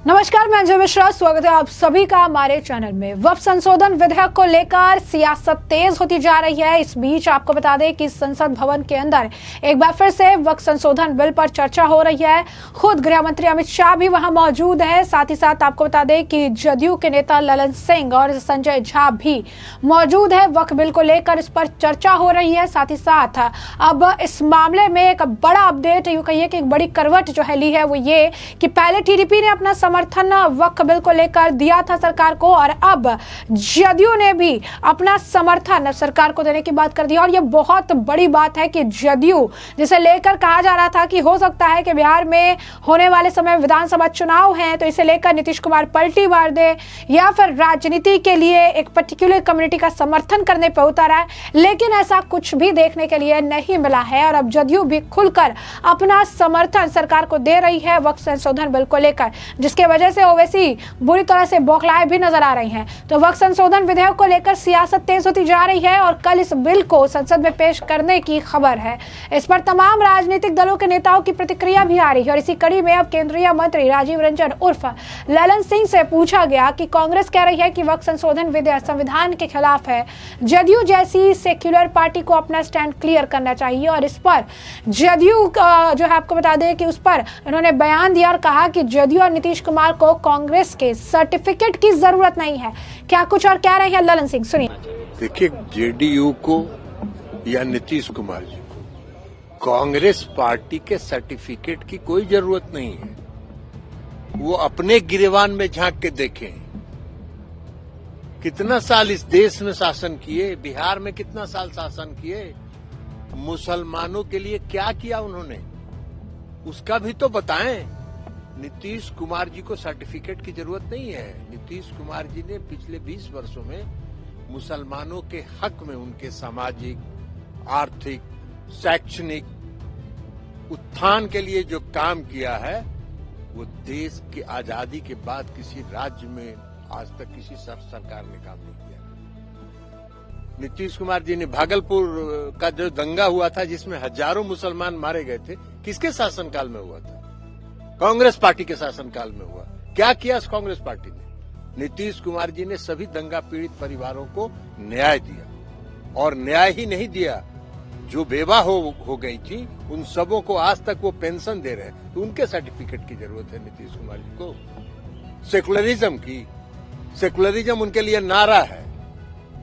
नमस्कार, मैं अंजू मिश्रा। स्वागत है आप सभी का हमारे चैनल में। वक्फ संशोधन विधेयक को लेकर सियासत तेज होती जा रही है। इस बीच आपको बता दें कि संसद भवन के अंदर एक बार फिर से वक्फ संशोधन बिल पर चर्चा हो रही है। खुद गृह मंत्री अमित शाह भी वहां मौजूद है। साथ ही साथ आपको बता दें कि जदयू के नेता ललन सिंह और संजय झा भी मौजूद है। वक्फ बिल को लेकर इस पर चर्चा हो रही है। साथ ही साथ अब इस मामले में एक बड़ा अपडेट, यूं कहिए कि एक बड़ी करवट जो है ली है, वो ये कि पहले टीडीपी ने अपना समर्थन वक्फ बिल को लेकर दिया था सरकार को, और अब जदयू ने भी अपना समर्थन सरकार को देने की बात कर दी। और यह बहुत बड़ी बात है कि जदयू, जिसे लेकर कहा जा रहा था कि हो सकता है कि बिहार में होने वाले समय विधानसभा चुनाव हैं, तो इसे लेकर नीतीश कुमार पलटी मार दे या फिर राजनीति के लिए एक पर्टिकुलर कम्युनिटी का समर्थन करने पर उतरा है, लेकिन ऐसा कुछ भी देखने के लिए नहीं मिला है। और अब जदयू भी खुलकर अपना समर्थन सरकार को दे रही है वक्फ संशोधन बिल को लेकर, जिसके वजह से ओवैसी बुरी तरह से बौखलाए भी नजर आ रही हैं। तो वक्फ संशोधन विधेयक को लेकर सियासत तेज होती जा रही है और कल इस बिल को संसद में पेश करने की खबर है। इस पर तमाम राजनीतिक दलों के नेताओं की प्रतिक्रिया भी आ रही है। और इसी कड़ी में अब केंद्रीय मंत्री राजीव रंजन उर्फ ललन सिंह से पूछा गया कि कांग्रेस कह रही है कि वक्फ संशोधन विधेयक संविधान के खिलाफ है, जदयू जैसी सेक्युलर पार्टी को अपना स्टैंड क्लियर करना चाहिए। और इस पर जदयू जो है, आपको बता दें कि उस पर उन्होंने बयान दिया और कहा कि जदयू और नीतीश कुमार को कांग्रेस के सर्टिफिकेट की जरूरत नहीं है। क्या कुछ और कह रहे हैं ललन सिंह, सुनिए। देखिए, जेडीयू को या नीतीश कुमार जी को कांग्रेस पार्टी के सर्टिफिकेट की कोई जरूरत नहीं है। वो अपने गिरेबान में झांक के देखें, कितना साल इस देश में शासन किए, बिहार में कितना साल शासन किए, मुसलमानों के लिए क्या किया उन्होंने, उसका भी तो बताएं। नीतीश कुमार जी को सर्टिफिकेट की जरूरत नहीं है। नीतीश कुमार जी ने पिछले 20 वर्षों में मुसलमानों के हक में उनके सामाजिक, आर्थिक, शैक्षणिक उत्थान के लिए जो काम किया है, वो देश की आजादी के बाद किसी राज्य में आज तक किसी सरकार ने काम नहीं किया। नीतीश कुमार जी ने भागलपुर का जो दंगा हुआ था, जिसमें हजारों मुसलमान मारे गए थे, किसके शासनकाल में हुआ था? कांग्रेस पार्टी के शासनकाल में हुआ। क्या किया इस कांग्रेस पार्टी ने? नीतीश कुमार जी ने सभी दंगा पीड़ित परिवारों को न्याय दिया, और न्याय ही नहीं दिया, जो बेवा हो गई थी उन सबों को आज तक वो पेंशन दे रहे हैं। तो उनके सर्टिफिकेट की जरूरत है नीतीश कुमार जी को? सेकुलरिज्म की, सेकुलरिज्म उनके लिए नारा है।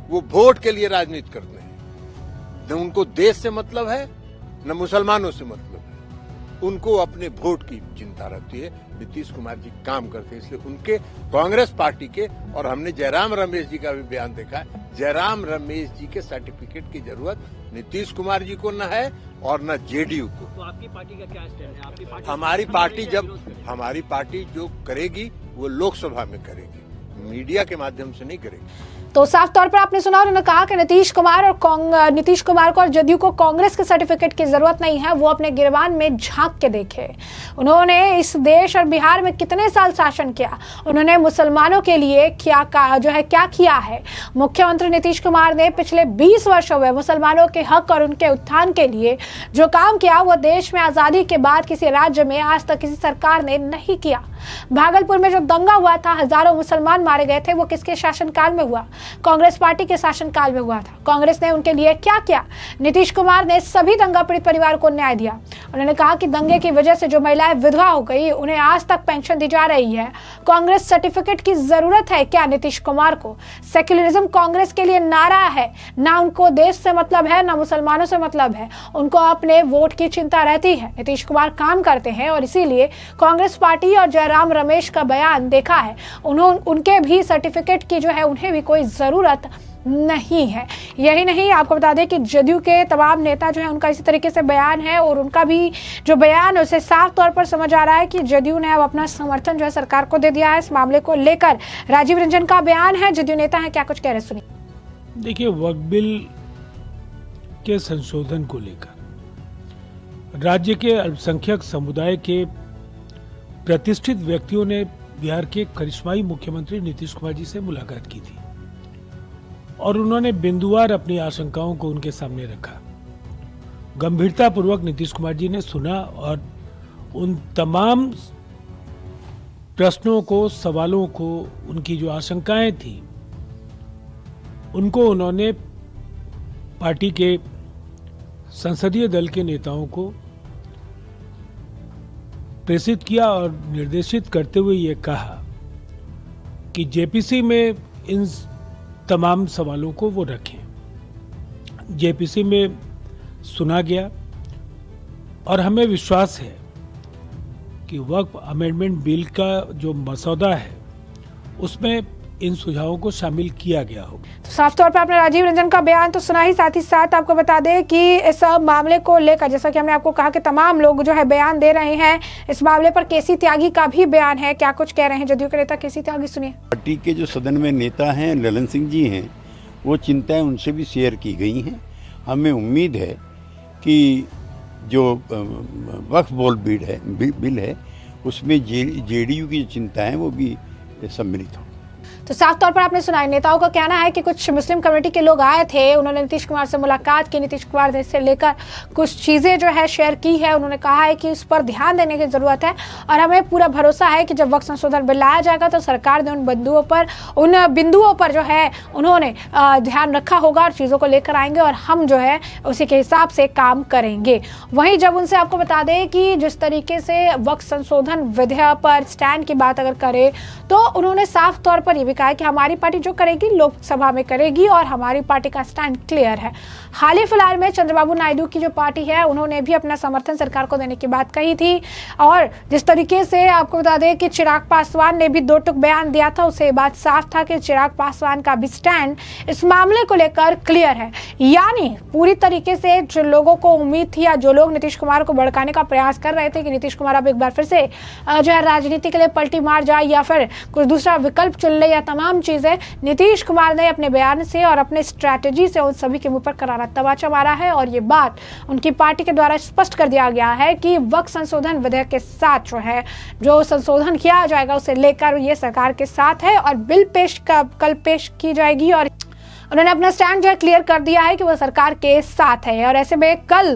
वो वोट के लिए राजनीति करते हैं। न उनको देश से मतलब है, न मुसलमानों से मतलब है। उनको अपने वोट की चिंता रहती है। नीतीश कुमार जी काम करते हैं, इसलिए उनके कांग्रेस पार्टी के, और हमने जयराम रमेश जी का भी बयान देखा है, जयराम रमेश जी के सर्टिफिकेट की जरूरत नीतीश कुमार जी को न है और न जेडीयू को। तो आपकी पार्टी का क्या स्टैंड है? आपकी पार्टी हमारी पार्टी जो करेगी वो लोकसभा में करेगी, मीडिया के माध्यम से नहीं करेगी। तो साफ तौर पर आपने सुना, उन्होंने कहा कि नीतीश कुमार को और जदयू को कांग्रेस के सर्टिफिकेट की जरूरत नहीं है, वो अपने गिरबान में झांक के देखे। उन्होंने इस देश और बिहार में कितने साल शासन किया, उन्होंने मुसलमानों के लिए क्या किया है। मुख्यमंत्री नीतीश कुमार ने पिछले 20 वर्षों में मुसलमानों के हक और उनके उत्थान के लिए जो काम किया, वो देश में आजादी के बाद किसी राज्य में आज तक किसी सरकार ने नहीं किया। भागलपुर में जो दंगा हुआ था, हजारों मुसलमान मारे गए थे, वो किसके शासनकाल में हुआ? कांग्रेस पार्टी के शासनकाल में हुआ था। कांग्रेस ने उनके लिए क्या किया? नीतीश कुमार ने सभी दंगा पीड़ित परिवार को न्याय दिया। उन्होंने कहा कि दंगे की वजह से जो महिलाएं विधवा हो गई, उन्हें आज तक पेंशन दी जा रही है। कांग्रेस सर्टिफिकेट की जरूरत है क्या नीतीश कुमार को? सेक्युलरिज्म कांग्रेस के लिए नारा है, ना उनको देश से मतलब है, ना मुसलमानों से मतलब है, उनको अपने वोट की चिंता रहती है। नीतीश कुमार काम करते हैं और इसीलिए कांग्रेस पार्टी और जयराम रमेश का बयान देखा है, उनके भी सर्टिफिकेट की जो है उन्हें भी कोई जरूरत नहीं है। यही नहीं, आपको बता दें कि जदयू के तमाम नेता जो है, उनका इसी तरीके से बयान है, और उनका भी जो बयान है उसे साफ तौर पर समझ आ रहा है कि जदयू ने अब अपना समर्थन जो है सरकार को दे दिया है। इस मामले को लेकर राजीव रंजन का बयान है, जदयू नेता है, क्या कुछ कह रहे, सुनिए। देखिए, वक्फ बिल के संशोधन को लेकर राज्य के अल्पसंख्यक समुदाय के प्रतिष्ठित व्यक्तियों ने बिहार के करिश्माई मुख्यमंत्री नीतीश कुमार जी से मुलाकात की थी, और उन्होंने बिंदुवार अपनी आशंकाओं को उनके सामने रखा। गंभीरतापूर्वक नीतीश कुमार जी ने सुना और उन तमाम प्रश्नों को, सवालों को, उनकी जो आशंकाएं थी, उनको उन्होंने पार्टी के संसदीय दल के नेताओं को प्रेषित किया और निर्देशित करते हुए ये कहा कि जेपीसी में इन तमाम सवालों को वो रखें। जेपीसी में सुना गया और हमें विश्वास है कि वक्फ अमेंडमेंट बिल का जो मसौदा है उसमें इन सुझावों को शामिल किया गया होगा। तो साफ तौर पर आपने राजीव रंजन का बयान तो सुना ही, साथ ही साथ आपको बता दें कि इस मामले को लेकर जैसा कि हमने आपको कहा कि तमाम लोग जो है बयान दे रहे हैं इस मामले पर। केसी त्यागी का भी बयान है, क्या कुछ कह रहे हैं जदयू के नेता केसी त्यागी, सुनिए। पार्टी के जो सदन में नेता हैं ललन सिंह जी हैं, वो चिंताएं उनसे भी शेयर की गई हैं। हमें उम्मीद है कि जो वक्फ बोर्ड बिल है उसमें जेडीयू की जो चिंताएं वो भी सम्मिलित हों। तो साफ तौर पर आपने सुना, नेताओं का कहना है कि कुछ मुस्लिम कम्युनिटी के लोग आए थे, उन्होंने नीतीश कुमार से मुलाकात की, नीतीश कुमार से लेकर कुछ चीजें जो है शेयर की है। उन्होंने कहा है कि इस पर ध्यान देने की जरूरत है और हमें पूरा भरोसा है कि जब वक्त संशोधन बिल लाया जाएगा तो सरकार ने उन बिंदुओं पर जो है उन्होंने ध्यान रखा होगा और चीजों को लेकर आएंगे और हम जो है उसी के हिसाब से काम करेंगे। वहीं जब उनसे आपको बता दें कि जिस तरीके से वक्त संशोधन विधेयक पर स्टैंड की बात अगर करें तो उन्होंने साफ तौर पर यह भी कहा कि हमारी पार्टी जो करेगी लोकसभा में करेगी और हमारी पार्टी का स्टैंड क्लियर है। हाल ही फिलहाल में चंद्रबाबू नायडू की जो पार्टी है उन्होंने भी अपना समर्थन सरकार को देने की बात कही थी और जिस तरीके से आपको बता दें कि चिराग पासवान ने भी 2 टूक बयान दिया था, उससे बात साफ था कि चिराग पासवान का भी स्टैंड इस मामले को लेकर क्लियर है। यानी पूरी तरीके से जो लोगों को उम्मीद थी या जो लोग नीतीश कुमार को भड़काने का प्रयास कर रहे थे कि नीतीश कुमार अब एक बार फिर से जो है राजनीति के लिए पलटी मार जाए या फिर कुछ दूसरा विकल्प चुन ले या तमाम चीजें, नीतीश कुमार ने अपने बयान से और अपने स्ट्रैटेजी से उन सभी के मुंह पर करारा तमाचा मारा है और ये बात उनकी पार्टी के द्वारा स्पष्ट कर दिया गया है कि वक्फ संशोधन विधेयक के साथ जो संशोधन किया जाएगा उसे लेकर ये सरकार के साथ है और बिल कल पेश की जाएगी और उन्होंने अपना स्टैंड जो है क्लियर कर दिया है कि वो सरकार के साथ है। और ऐसे में कल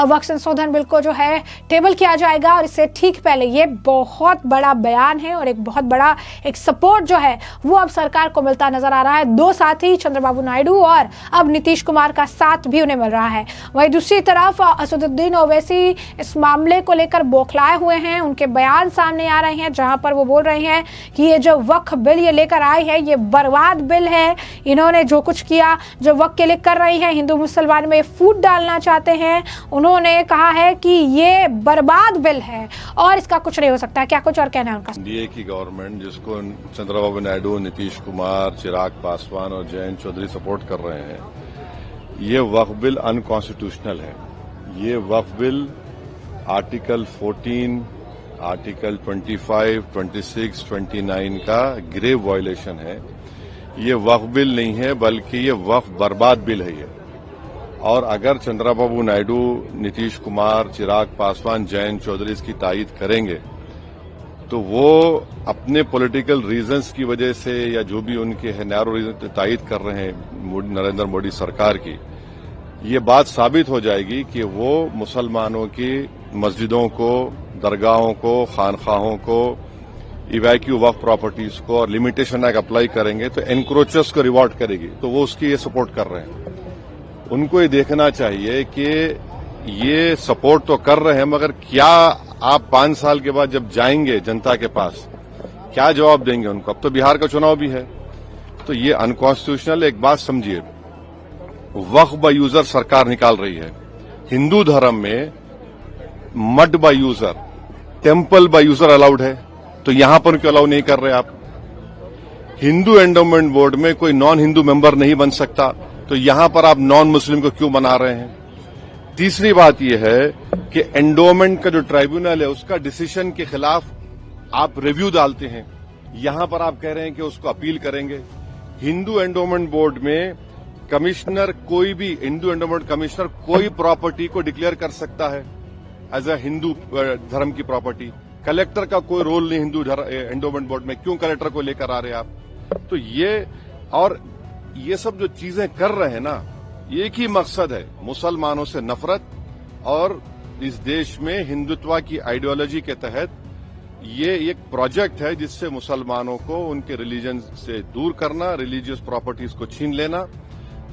वक्फ संशोधन बिल को जो है टेबल किया जाएगा और इससे ठीक पहले ये बहुत बड़ा बयान है और एक बहुत बड़ा एक सपोर्ट जो है वो अब सरकार को मिलता नजर आ रहा है। 2 साथी चंद्रबाबू नायडू और अब नीतीश कुमार का साथ भी उन्हें मिल रहा है। वहीं दूसरी तरफ असदुद्दीन ओवैसी इस मामले को लेकर बौखलाए हुए हैं, उनके बयान सामने आ रहे हैं जहां पर वो बोल रहे हैं कि ये जो वक्फ बिल ये लेकर आए हैं ये बर्बाद बिल है। इन्होंने जो कुछ किया जो वक्त के लिए कर रही है, हिंदू मुसलमान में फूट डालना चाहते हैं। उन्होंने कहा है कि ये बर्बाद बिल है और इसका कुछ नहीं हो सकता। क्या कुछ और कहना है उनका? एनडीए की गवर्नमेंट जिसको चंद्रबाबू नायडू, नीतीश कुमार, चिराग पासवान और जयंत चौधरी सपोर्ट कर रहे हैं, ये वक्फ बिल अनकॉन्स्टिट्यूशनल है। ये वक्फ बिल आर्टिकल 14, आर्टिकल 25, 26, 29 का ग्रेव वायलेशन है। ये वक्फ बिल नहीं है बल्कि ये वक्फ बर्बाद बिल है ये। और अगर चंद्रबाबू नायडू, नीतीश कुमार, चिराग पासवान, जयंत चौधरी इसकी तायीद करेंगे तो वो अपने पॉलिटिकल रीजंस की वजह से या जो भी उनके है नैरो रीजन तायीद कर रहे हैं नरेंद्र मोदी सरकार की, ये बात साबित हो जाएगी कि वो मुसलमानों की मस्जिदों को, दरगाहों को, खानखाहों को, इवैक्यू वक्फ प्रॉपर्टीज को और लिमिटेशन एक्ट अप्लाई करेंगे तो एनक्रोचर्स को रिवॉर्ड करेगी। तो वो उसकी ये सपोर्ट कर रहे हैं। उनको ये देखना चाहिए कि ये सपोर्ट तो कर रहे हैं मगर क्या आप 5 साल के बाद जब जाएंगे जनता के पास क्या जवाब देंगे उनको? अब तो बिहार का चुनाव भी है। तो ये अनकॉन्स्टिट्यूशनल। एक बात समझिए, वक्फ बाय यूजर सरकार निकाल रही है। हिंदू धर्म में mud by user, temple by user allowed है, तो यहां पर क्यों अलाउ नहीं कर रहे आप? हिंदू एंडोमेंट बोर्ड में कोई नॉन हिंदू मेंबर नहीं बन सकता, तो यहां पर आप नॉन मुस्लिम को क्यों बना रहे हैं? तीसरी बात यह है कि एंडोमेंट का जो ट्राइब्यूनल है उसका डिसीजन के खिलाफ आप रिव्यू डालते हैं, यहां पर आप कह रहे हैं कि उसको अपील करेंगे। हिंदू एंडोमेंट बोर्ड में कमिश्नर, कोई भी हिंदू एंडोमेंट कमिश्नर कोई प्रॉपर्टी को डिक्लेयर कर सकता है एज अ हिंदू धर्म की प्रॉपर्टी। कलेक्टर का कोई रोल नहीं हिंदू एंडोमेंट बोर्ड में, क्यों कलेक्टर को लेकर आ रहे हैं आप? तो ये सब जो चीजें कर रहे हैं ना, एक ही मकसद है, मुसलमानों से नफरत और इस देश में हिंदुत्व की आइडियोलॉजी के तहत ये एक प्रोजेक्ट है जिससे मुसलमानों को उनके रिलीजन से दूर करना, रिलीजियस प्रॉपर्टीज को छीन लेना।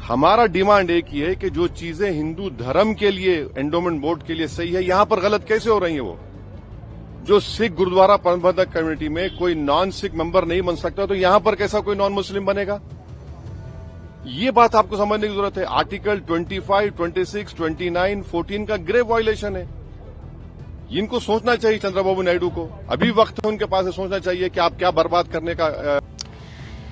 हमारा डिमांड एक ही है कि जो चीजें हिंदू धर्म के लिए, एंडोमेंट बोर्ड के लिए सही है, यहां पर गलत कैसे हो रही है? वो जो सिख गुरुद्वारा प्रबंधक कमेटी में कोई नॉन सिख मेंबर नहीं बन सकता, तो यहां पर कैसा कोई नॉन मुस्लिम बनेगा? ये बात आपको समझने की जरूरत है। आर्टिकल 25, 26, 29, 14 का ग्रेव वायलेशन है। इनको सोचना चाहिए चंद्रबाबू नायडू को, अभी वक्त है उनके पास है, सोचना चाहिए कि आप क्या बर्बाद करने का।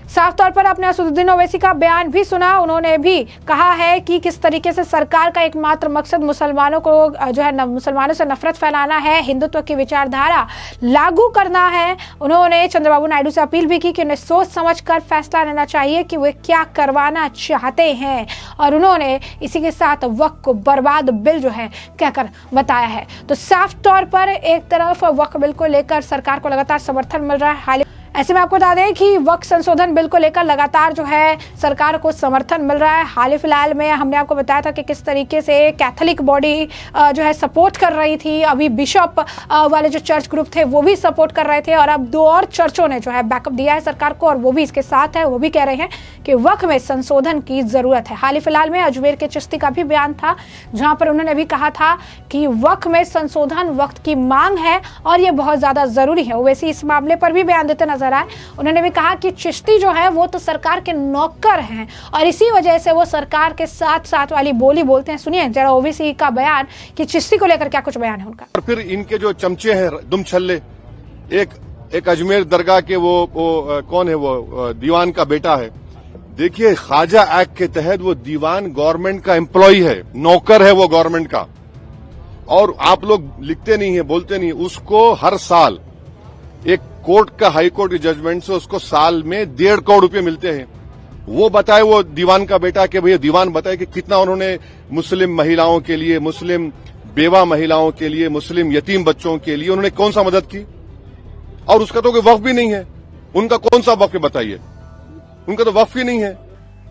साफ तौर पर आपने असदुद्दीन ओवैसी का बयान भी सुना। उन्होंने भी कहा है कि किस तरीके से सरकार का एकमात्र मकसद मुसलमानों को जो है मुसलमानों से नफरत फैलाना है, हिंदुत्व की विचारधारा लागू करना है। उन्होंने चंद्रबाबू नायडू से अपील भी की कि उन्हें सोच समझकर फैसला लेना चाहिए कि वे क्या करवाना चाहते हैं, और उन्होंने इसी के साथ वक्फ को बर्बाद बिल जो है कहकर बताया है। तो साफ तौर पर एक तरफ वक्फ बिल को लेकर सरकार को लगातार समर्थन मिल रहा है। ऐसे में आपको बता दें कि वक्फ संशोधन बिल को लेकर लगातार जो है सरकार को समर्थन मिल रहा है। हाल ही फिलहाल में हमने आपको बताया था कि किस तरीके से कैथोलिक बॉडी जो है सपोर्ट कर रही थी, अभी बिशप वाले जो चर्च ग्रुप थे वो भी सपोर्ट कर रहे थे, और अब 2 और चर्चों ने जो है बैकअप दिया है सरकार को, और वो भी इसके साथ है। वो भी कह रहे हैं कि वक्फ में संशोधन की जरूरत है। हाल ही फिलहाल में अजमेर के चिश्ती का भी बयान था, जहां पर उन्होंने भी कहा था कि वक्फ में संशोधन वक्त की मांग है और ये बहुत ज्यादा जरूरी है। वैसे इस मामले पर भी बयान देते नजर आए। उन्होंने भी कहा कि चिश्ती जो है वो तो सरकार के नौकर हैं, और इसी वजह से वो सरकार के साथ साथ वाली बोली बोलते हैं। सुनिए जरा ओवैसी का बयान कि चिश्ती को लेकर क्या कुछ बयान है उनका। और फिर इनके जो चमचे हैं दुम छल्ले, एक अजमेर दरगाह के वो कौन है, वो दीवान का बेटा है। देखिए, ख्वाजा एक्ट के तहत वो दीवान गवर्नमेंट का एम्प्लॉय है, नौकर है वो गवर्नमेंट का, और आप लोग लिखते नहीं है, बोलते नहीं। उसको हर साल एक कोर्ट का, हाई कोर्ट की जजमेंट से उसको साल में 1.5 करोड़ रुपए मिलते हैं। वो बताए, वो दीवान का बेटा, कि भैया दीवान बताए कि कितना उन्होंने मुस्लिम महिलाओं के लिए, मुस्लिम बेवा महिलाओं के लिए, मुस्लिम यतीम बच्चों के लिए उन्होंने कौन सा मदद की। और उसका तो कोई वक्फ भी नहीं है। उनका कौन सा वक्फ बताइए, उनका तो वक्फ ही नहीं है।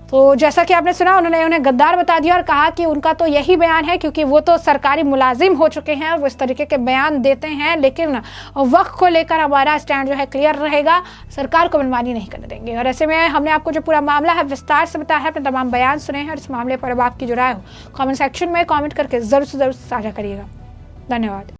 तो जैसा कि आपने सुना, उन्होंने उन्हें गद्दार बता दिया और कहा कि उनका तो यही बयान है, क्योंकि वो तो सरकारी मुलाजिम हो चुके हैं और वो इस तरीके के बयान देते हैं। लेकिन वक्फ को लेकर हमारा स्टैंड जो है क्लियर रहेगा, सरकार को मनमानी नहीं करने देंगे। और ऐसे में हमने आपको जो पूरा मामला है विस्तार से बताया है, अपने तमाम बयान सुने हैं, और इस मामले पर अब आपकी जो राय हो कॉमेंट सेक्शन में कॉमेंट करके जरूर से जरूर साझा करिएगा। धन्यवाद।